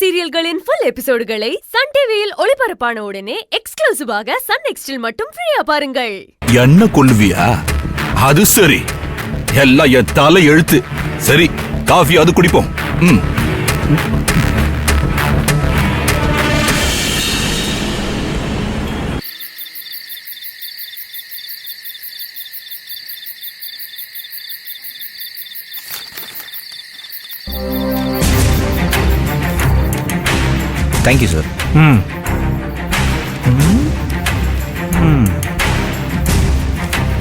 சீரியல்களின் full எபிசோடுகளை Sun டிவியில் ஒளிபரப்பான உடனே எக்ஸ்க்ளூசிவாக சன் நெக்ஸ்டில் மட்டும் ஃப்ரீயா பாருங்கள். என்ன கொள்வியா? அது சரி, எல்லாம் என் தலை எழுத்து. சரி, காஃபி அது குடிப்போம். Thank you sir.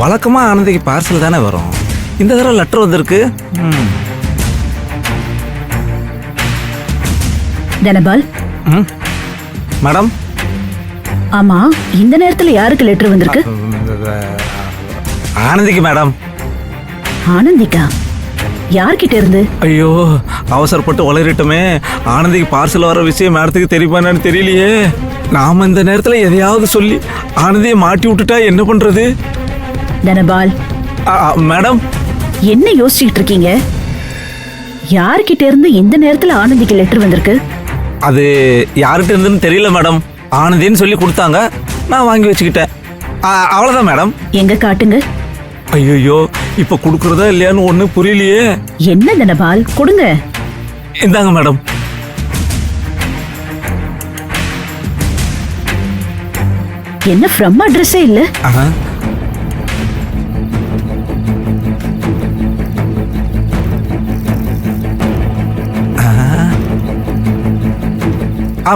வழக்கமா ஆனந்திக்கு பார்சல் தானே வரும், இந்த தடவை லெட்டர் வந்திருக்கு. தனபால். மேடம். ஆமா, இந்த நேரத்துல யாருக்கு லெட்டர் வந்திருக்கு? ஆனந்திக்கு மேடம். ஆனந்திக்கா? யார்கிட்ட இருந்து? ஐயோ, அவசரப்பட்டு உளறிட்டோமே. ஆனந்திக்கு பார்சல் வர விஷயம் மேடத்துக்கு தெரியுமான்னு தெரியலையே. நாம இந்த நேரத்துல எதையாவது சொல்லி ஆனந்தியை மாட்டி விட்டுட்டா என்ன பண்றது? தனபால். மேடம். என்ன யோசிச்சுட்டு இருக்கீங்க? யார்கிட்ட இருந்து இந்த நேரத்துல ஆனந்திக்கு லெட்டர் வந்திருக்கு? அது யார்கிட்ட இருந்துன்னு தெரியல மேடம். ஆனந்தின்னு சொல்லி கொடுத்தாங்க, நான் வாங்கி வச்சுக்கிட்டேன். அவ்வளவுதான் மேடம். எங்க காட்டுங்க. ஐயோ, இப்ப குடுக்கறதா இல்லையான்னு ஒண்ணு புரியலையே. என்ன தனபால், கொடுங்க. இந்தாங்க மேடம். என்ன ஃப்ரம் அட்ரஸே இல்ல?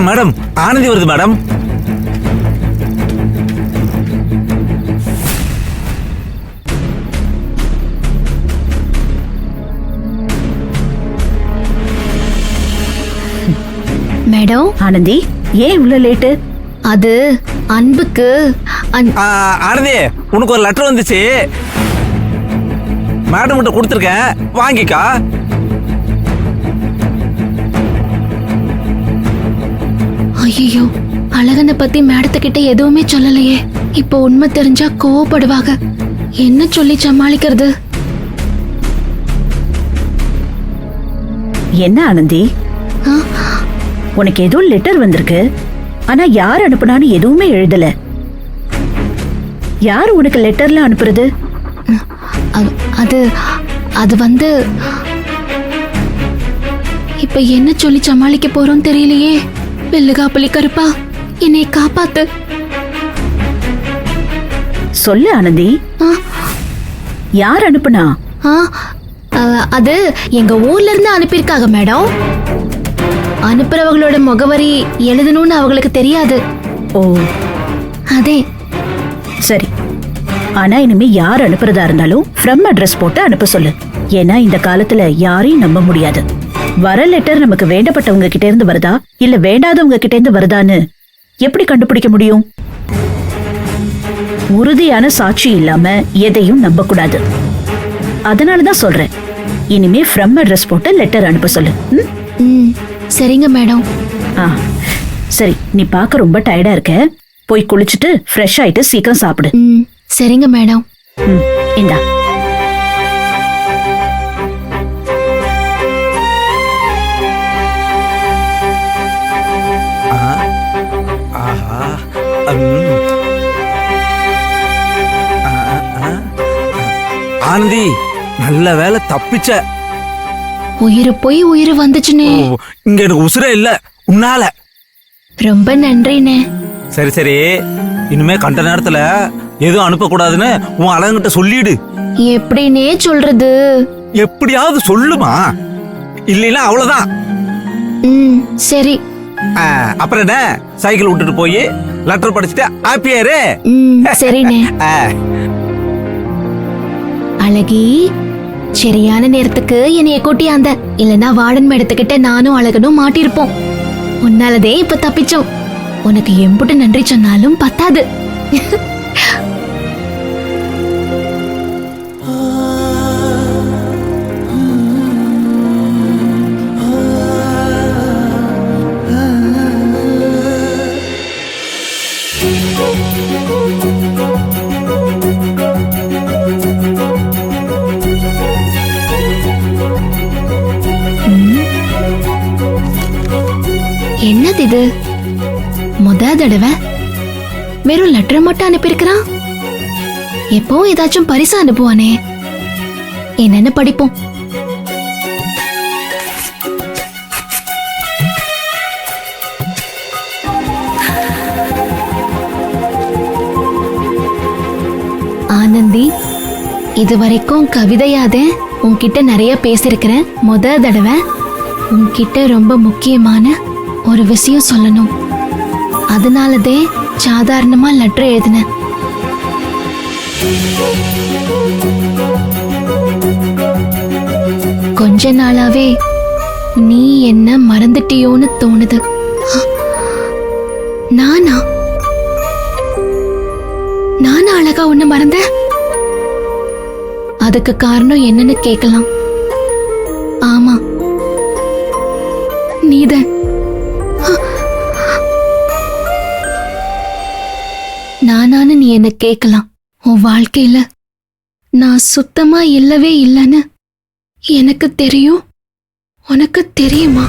மேடம், ஆனந்தி வருது மேடம். மேடம். ஆனந்தி, ஏன் இவ்வளவு லேட்டு? அது அன்புக்கு. ஆனந்தி, உனக்கு ஒரு லெட்டர் வந்துச்சு, மேடம் கிட்ட கொடுத்துருக்கேன், வாங்கிக்கா. ஐயோ, அழகனை பத்தி மேடத்துக்கிட்ட எதுவுமே சொல்லலையே. இப்போ உண்மை தெரிஞ்சா கோவப்படுவாங்க. என்ன சொல்லி சமாளிக்கிறது? என்ன ஆனந்தி, உனக்கு ஏதோ லெட்டர் வந்திருக்கு, ஆனா யார் அனுப்புனான்னு எதுவுமே எழுதல. யார் உனக்கு லெட்டர்ல அனுப்புறது? அது அது வந்து இப்ப என்ன சொல்லி சமாளிக்க போறோம் தெரியலையே. வெள்ளுகாப்பலி கருப்பா, என்னை காப்பாத்து. சொல்லு ஆனந்தி, யார் அனுப்புனா? அது எங்க ஊர்ல இருந்து அனுப்பியிருக்காங்க மேடம். அனுப்புறவங்களோட முகவரி எழுதணும்னு அவங்களுக்கு தெரியாது. ஓ, அதே. சரி, ஆனா இனிமே யார் அனுப்புறதா இருந்தாலும் ஃப்ரம் அட்ரஸ் போட்டு அனுப்ப சொல்லு. ஏன்னா இந்த காலத்துல யாரையும் நம்ப முடியாது. வர லெட்டர் நமக்கு வேண்டப்பட்டவங்க கிட்ட இருந்து வருதா இல்ல வேண்டாதவங்க கிட்ட இருந்து வருதான்னு எப்படி கண்டுபிடிக்க முடியும்? உறுதியான சாட்சி இல்லாம எதையும் நம்ப கூடாது. அதனாலதான் சொல்றேன், இனிமே ஃப்ரம் அட்ரஸ் போட்டு லெட்டர் அனுப்ப சொல்லு. சரிங்க மேடம். சரி, நீ பார்க்க ரொம்ப டயர்டா இருக்க, போய் குளிச்சுட்டு ஃப்ரெஷ் ஆயிட்டு சீக்கிரம் சாப்பிடு. சரிங்க மேடம். இந்தா. ஆனந்தி, நல்ல வேலை தப்பிச்ச. உயிர் போய் உயிர் வந்துச்சுனே. இங்க எனக்கு உசுரே இல்ல உன்னால. ரொம்ப நன்றிண்ணே. சரி சரி, இனிமே கண்ட நேரத்துல எதுவும் அனுப்ப கூடாதுன்னு உன் அழகிட்ட சொல்லிடு. எப்படின்னே சொல்றது? எப்படியாவது சொல்லுமா, இல்லைன்னா அவ்வளவுதான். சரி. அப்புறம் என்ன, சைக்கிள் விட்டுட்டு போய் லெட்டர் படிச்சுட்டு ஹாப்பியாரு. சரிண்ணே. அழகி, சரியான நேரத்துக்கு என்னைய கூட்டியாந்த, இல்லனா வார்டன் மேடத்துக்கிட்ட நானும் அழகனும் மாட்டிருப்போம். உன்னாலதே இப்ப தப்பிச்சோம். உனக்கு எம்புட்டு நன்றி சொன்னாலும் பத்தாது. என்னது இது? முத தடவை வெறும் லெட்டர் மட்டும் அனுப்பியிருக்கிறான். எப்பவும் ஏதாச்சும் பரிசு அனுப்புவானே, என்னன்னு படிப்போம். ஆனந்தி, இதுவரைக்கும் கவிதையாத உன்கிட்ட நிறைய பேசியிருக்கிறேன். முத தடவை உன்கிட்ட ரொம்ப முக்கியமான ஒரு விஷயம் சொல்லணும். அதனாலதே சாதாரணமா லெட்டர் எழுதினேன். கொஞ்ச நாளாவே நீ என்ன மறந்துட்டியோன்னு தோணுது. நானா அழகா உன்னை மறந்த? அதுக்கு காரணம் என்னன்னு கேட்கலாம். ஆமா, நீதான். நானான்னு நீ என்ன கேட்கலாம். உன் வாழ்க்கையில நான் சுத்தமா இல்லவே இல்லைன்னு எனக்கு தெரியும். உனக்கு தெரியுமா?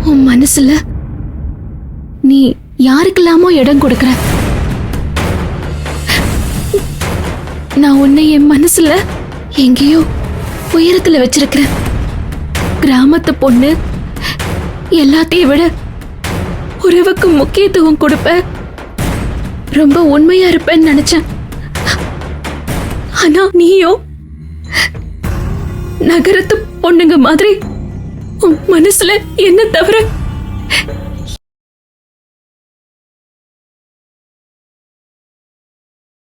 உன் மனசுல நீ யாருக்கெல்லாமோ இடம் கொடுக்கற. நான் உன்னை என் மனசுல எங்கேயோ உயரத்துல வச்சிருக்கிறேன். கிராமத்து பொண்ணு, எல்லாத்தையும் விட உறவுக்கு முக்கியத்துவம் கொடுப்ப, ரொம்ப உண்மையா இருப்பேன்னு நினைச்சேன். ஆனா நீயோ நகரத்து பொண்ணுங்க மாதிரி உன் மனசுல என்ன தவிர